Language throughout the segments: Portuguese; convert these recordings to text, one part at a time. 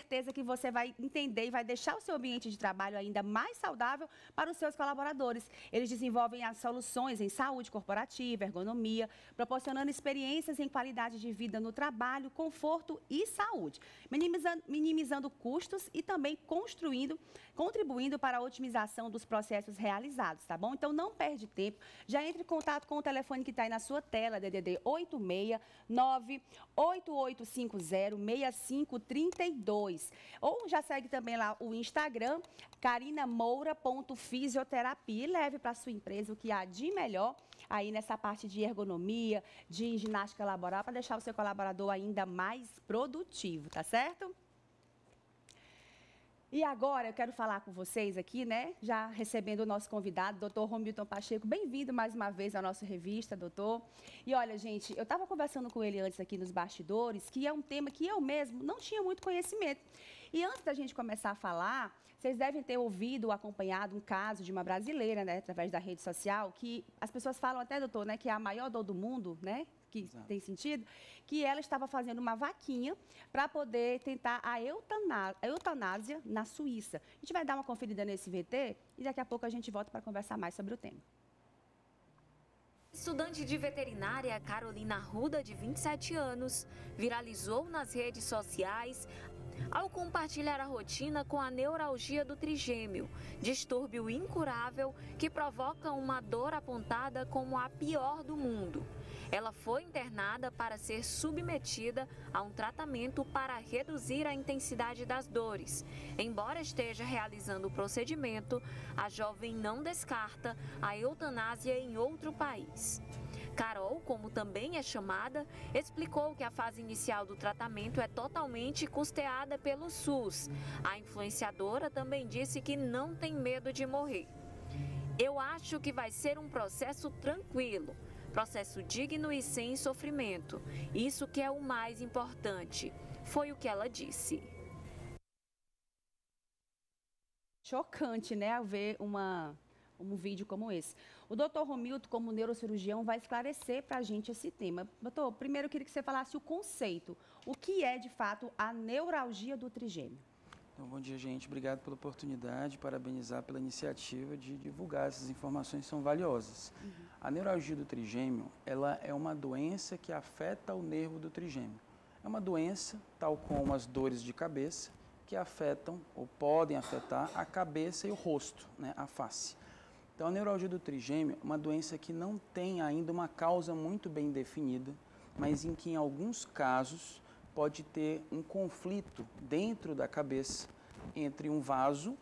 certeza que você vai entender e vai deixar o seu ambiente de trabalho ainda mais saudável para os seus colaboradores. Eles desenvolvem as soluções em saúde corporativa, ergonomia, proporcionando experiências em qualidade de vida no trabalho, conforto e saúde, minimizando custos e também contribuindo para a otimização dos processos realizados, tá bom? Então não perde tempo, já entre em contato com o telefone que está aí na sua tela, DDD 869-8850-6532. Ou já segue também lá o Instagram, carinamoura.fisioterapia, e leve para a sua empresa o que há de melhor aí nessa parte de ergonomia, de ginástica laboral, para deixar o seu colaborador ainda mais produtivo, tá certo? E agora eu quero falar com vocês aqui, né, já recebendo o nosso convidado, doutor Romilton Pacheco. Bem-vindo mais uma vez à nossa revista, doutor. E olha, gente, eu estava conversando com ele antes aqui nos bastidores, que é um tema que eu mesmo não tinha muito conhecimento. E antes da gente começar a falar, vocês devem ter ouvido ou acompanhado um caso de uma brasileira, né, através da rede social, que as pessoas falam até, doutor, né, que é a maior dor do mundo, né? Que Exato. Tem sentido, que ela estava fazendo uma vaquinha para poder tentar a eutanásia na Suíça. A gente vai dar uma conferida nesse VT e daqui a pouco a gente volta para conversar mais sobre o tema. Estudante de veterinária Carolina Arruda, de 27 anos, viralizou nas redes sociais ao compartilhar a rotina com a neuralgia do trigêmeo, distúrbio incurável que provoca uma dor apontada como a pior do mundo. Ela foi internada para ser submetida a um tratamento para reduzir a intensidade das dores. Embora esteja realizando o procedimento, a jovem não descarta a eutanásia em outro país. Carol, como também é chamada, explicou que a fase inicial do tratamento é totalmente custeada pelo SUS. A influenciadora também disse que não tem medo de morrer. Eu acho que vai ser um processo tranquilo. Processo digno e sem sofrimento. Isso que é o mais importante. Foi o que ela disse. Chocante, né, ao ver um vídeo como esse. O doutor Romilton, como neurocirurgião, vai esclarecer para a gente esse tema. Doutor, primeiro eu queria que você falasse o conceito. O que é, de fato, a neuralgia do trigêmeo? Então, bom dia, gente. Obrigado pela oportunidade, parabenizar pela iniciativa de divulgar essas informações que são valiosas. A neuralgia do trigêmeo, ela é uma doença que afeta o nervo do trigêmeo. É uma doença, tal como as dores de cabeça, que afetam ou podem afetar a cabeça e o rosto, né, a face. Então, a neuralgia do trigêmeo é uma doença que não tem ainda uma causa muito bem definida, mas em que, em alguns casos, pode ter um conflito dentro da cabeça entre um vaso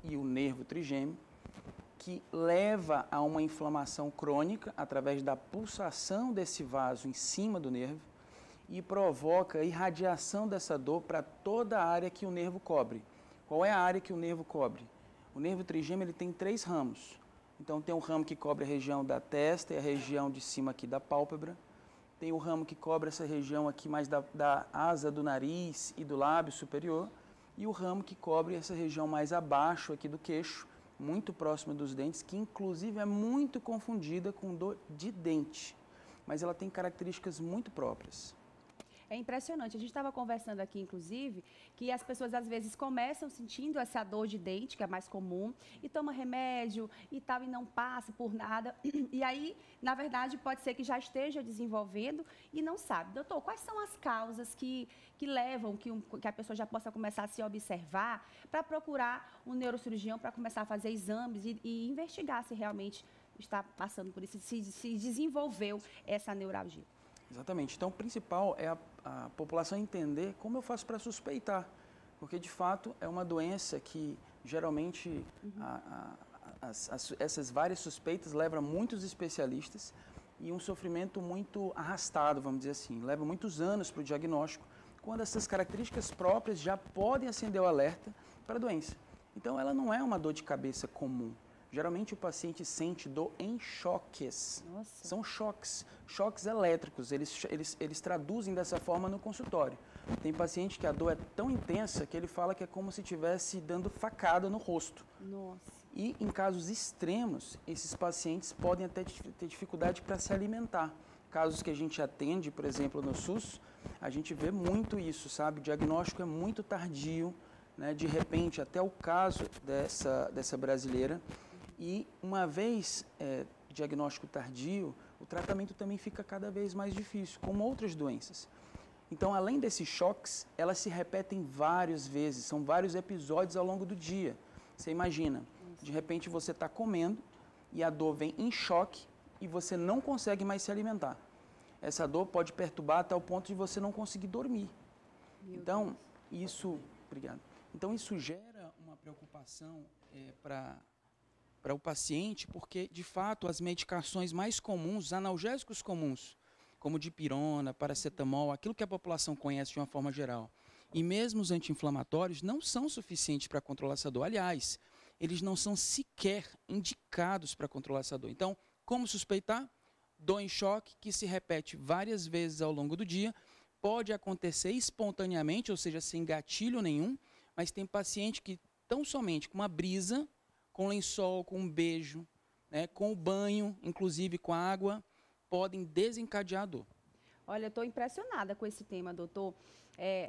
e o nervo trigêmeo, que leva a uma inflamação crônica através da pulsação desse vaso em cima do nervo e provoca a irradiação dessa dor para toda a área que o nervo cobre. Qual é a área que o nervo cobre? O nervo trigêmeo ele tem 3 ramos. Então, tem um ramo que cobre a região da testa e a região de cima aqui da pálpebra. Tem o ramo que cobre essa região aqui mais da asa do nariz e do lábio superior. E o ramo que cobre essa região mais abaixo aqui do queixo, muito próxima dos dentes, que inclusive é muito confundida com dor de dente. Mas ela tem características muito próprias. É impressionante. A gente estava conversando aqui, inclusive, que as pessoas às vezes começam sentindo essa dor de dente, que é mais comum, e toma remédio e tal, e não passa por nada. E aí, na verdade, pode ser que já esteja desenvolvendo e não sabe. Doutor, quais são as causas que levam que a pessoa já possa começar a se observar para procurar um neurocirurgião para começar a fazer exames e investigar se realmente está passando por isso, se desenvolveu essa neuralgia? Exatamente. Então, o principal é a população entender como eu faço para suspeitar, porque, de fato, é uma doença que, geralmente, essas várias suspeitas levam muitos especialistas e um sofrimento muito arrastado, vamos dizer assim. Leva muitos anos para o diagnóstico, quando essas características próprias já podem acender o alerta para a doença. Então, ela não é uma dor de cabeça comum. Geralmente o paciente sente dor em choques. Nossa. São choques elétricos. Eles traduzem dessa forma no consultório. Tem paciente que a dor é tão intensa que ele fala que é como se estivesse dando facada no rosto. Nossa. E em casos extremos, esses pacientes podem até ter dificuldade para se alimentar. Casos que a gente atende, por exemplo, no SUS, a gente vê muito isso, sabe? O diagnóstico é muito tardio, né? De repente, até o caso dessa brasileira. E uma vez diagnóstico tardio, o tratamento também fica cada vez mais difícil, como outras doenças. Então, além desses choques, elas se repetem várias vezes, são vários episódios ao longo do dia. Você imagina, de repente você está comendo e a dor vem em choque e você não consegue mais se alimentar. Essa dor pode perturbar até o ponto de você não conseguir dormir. Então, obrigado. Então, isso gera uma preocupação para o paciente, porque, de fato, as medicações mais comuns, os analgésicos comuns, como dipirona, paracetamol, aquilo que a população conhece de uma forma geral, e mesmo os anti-inflamatórios, não são suficientes para controlar essa dor. Aliás, eles não são sequer indicados para controlar essa dor. Então, como suspeitar? Dor em choque, que se repete várias vezes ao longo do dia, pode acontecer espontaneamente, ou seja, sem gatilho nenhum, mas tem paciente que tão somente com uma brisa, com lençol, com um beijo, né, com o banho, inclusive com a água, podem desencadear a dor. Olha, eu estou impressionada com esse tema, doutor.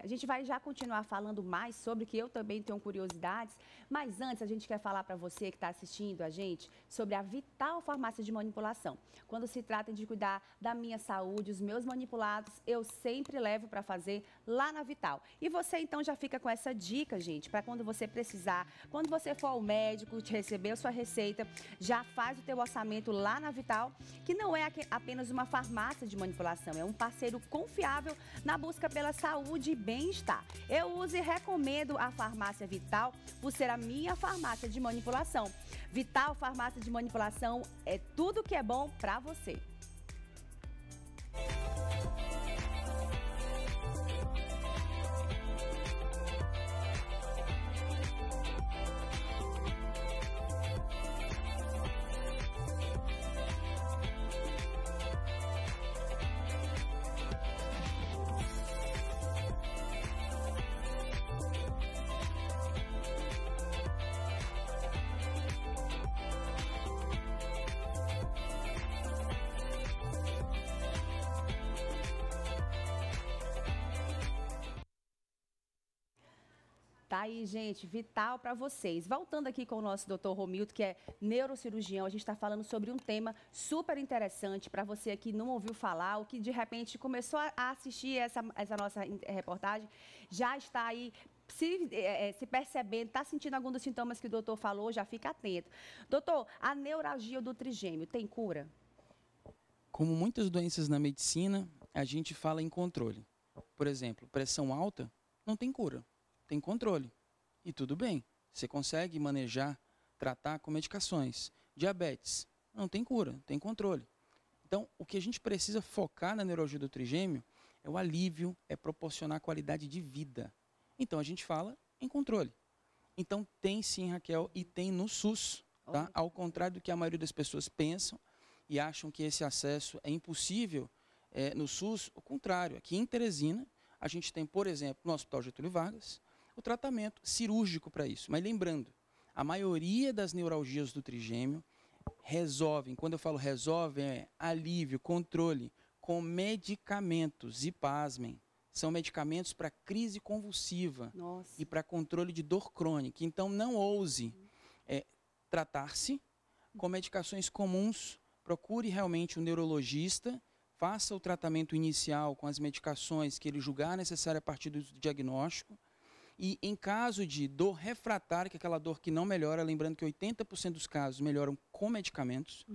A gente vai já continuar falando mais sobre, que eu também tenho curiosidades, mas antes a gente quer falar para você que está assistindo a gente sobre a Vital Farmácia de Manipulação. Quando se trata de cuidar da minha saúde, os meus manipulados, eu sempre levo para fazer lá na Vital. E você então já fica com essa dica, gente, para quando você precisar, quando você for ao médico, te receber a sua receita, já faz o teu orçamento lá na Vital, que não é apenas uma farmácia de manipulação, é um parceiro confiável na busca pela saúde e bem-estar. Eu uso e recomendo a Farmácia Vital por ser a minha farmácia de manipulação. Vital Farmácia de Manipulação é tudo que é bom para você. Tá aí, gente, vital para vocês. Voltando aqui com o nosso doutor Romildo, que é neurocirurgião, a gente está falando sobre um tema super interessante para você que não ouviu falar, ou que de repente começou a assistir essa nossa reportagem, já está aí se percebendo, está sentindo algum dos sintomas que o doutor falou, já fica atento. Doutor, a neuralgia do trigêmeo tem cura? Como muitas doenças na medicina, a gente fala em controle. Por exemplo, pressão alta não tem cura. Tem controle. E tudo bem. Você consegue manejar, tratar com medicações. Diabetes, não tem cura, tem controle. Então, o que a gente precisa focar na neuralgia do trigêmeo é o alívio, é proporcionar qualidade de vida. Então, a gente fala em controle. Então, tem sim, Raquel, e tem no SUS. Tá? Ao contrário do que a maioria das pessoas pensam e acham que esse acesso é impossível no SUS, o contrário. Aqui em Teresina, a gente tem, por exemplo, no Hospital Getúlio Vargas, o tratamento cirúrgico para isso. Mas lembrando, a maioria das neuralgias do trigêmeo resolvem, quando eu falo resolvem, é alívio, controle, com medicamentos. E pasmem, são medicamentos para crise convulsiva. Nossa. E para controle de dor crônica. Então, não ouse tratar-se com medicações comuns. Procure realmente um neurologista, faça o tratamento inicial com as medicações que ele julgar necessário a partir do diagnóstico. E em caso de dor refratária, que é aquela dor que não melhora, lembrando que 80% dos casos melhoram com medicamentos.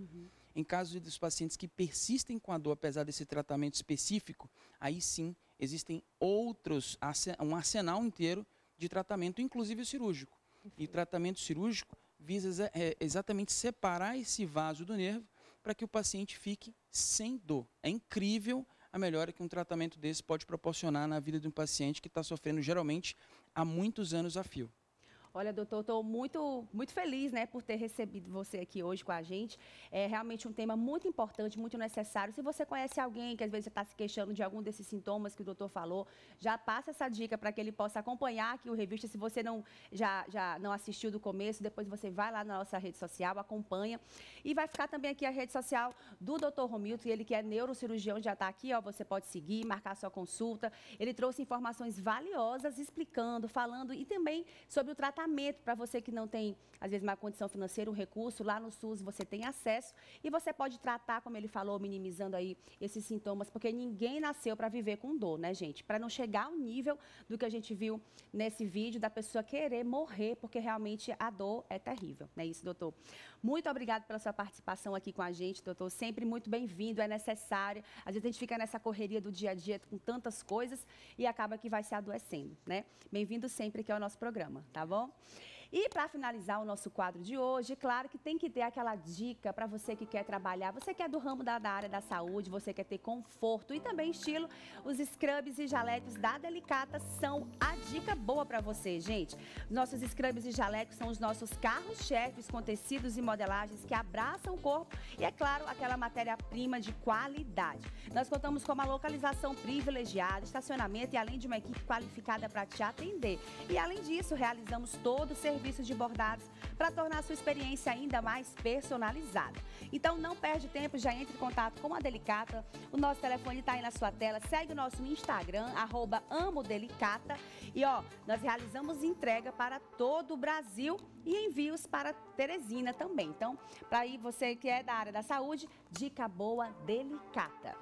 Em caso dos pacientes que persistem com a dor, apesar desse tratamento específico, aí sim existem um arsenal inteiro de tratamento, inclusive o cirúrgico. E o tratamento cirúrgico visa exatamente separar esse vaso do nervo para que o paciente fique sem dor. É incrível a melhora que um tratamento desse pode proporcionar na vida de um paciente que está sofrendo geralmente há muitos anos a fio. Olha, doutor, estou muito feliz, né, por ter recebido você aqui hoje com a gente. É realmente um tema muito importante, muito necessário. Se você conhece alguém que às vezes está se queixando de algum desses sintomas que o doutor falou, já passa essa dica para que ele possa acompanhar aqui o Revista. Se você já não assistiu do começo, depois você vai lá na nossa rede social, acompanha. E vai ficar também aqui a rede social do doutor Romilton, ele que é neurocirurgião, já está aqui, ó, você pode seguir, marcar sua consulta. Ele trouxe informações valiosas, explicando, falando e também sobre o tratamento para você que não tem, às vezes, uma condição financeira, um recurso. Lá no SUS você tem acesso e você pode tratar, como ele falou, minimizando aí esses sintomas, porque ninguém nasceu para viver com dor, né, gente? Para não chegar ao nível do que a gente viu nesse vídeo, da pessoa querer morrer, porque realmente a dor é terrível, não é isso, doutor? Muito obrigada pela sua participação aqui com a gente, doutor. Sempre muito bem-vindo, é necessário. Às vezes a gente fica nessa correria do dia a dia com tantas coisas e acaba que vai se adoecendo, né? Bem-vindo sempre aqui ao nosso programa, tá bom? E para finalizar o nosso quadro de hoje, claro que tem que ter aquela dica para você que quer trabalhar, você que é do ramo da área da saúde, você quer ter conforto e também estilo, os scrubs e jalecos da Delicata são a dica boa para você, gente. Nossos scrubs e jalecos são os nossos carros-chefes com tecidos e modelagens que abraçam o corpo e, é claro, aquela matéria-prima de qualidade. Nós contamos com uma localização privilegiada, estacionamento e além de uma equipe qualificada para te atender. E além disso, realizamos todo o serviços de bordados para tornar a sua experiência ainda mais personalizada. Então não perde tempo, já entre em contato com a Delicata. O nosso telefone está aí na sua tela. Segue o nosso Instagram, @amodelicata. E ó, nós realizamos entrega para todo o Brasil e envios para Teresina também. Então, para aí você que é da área da saúde, dica boa, Delicata.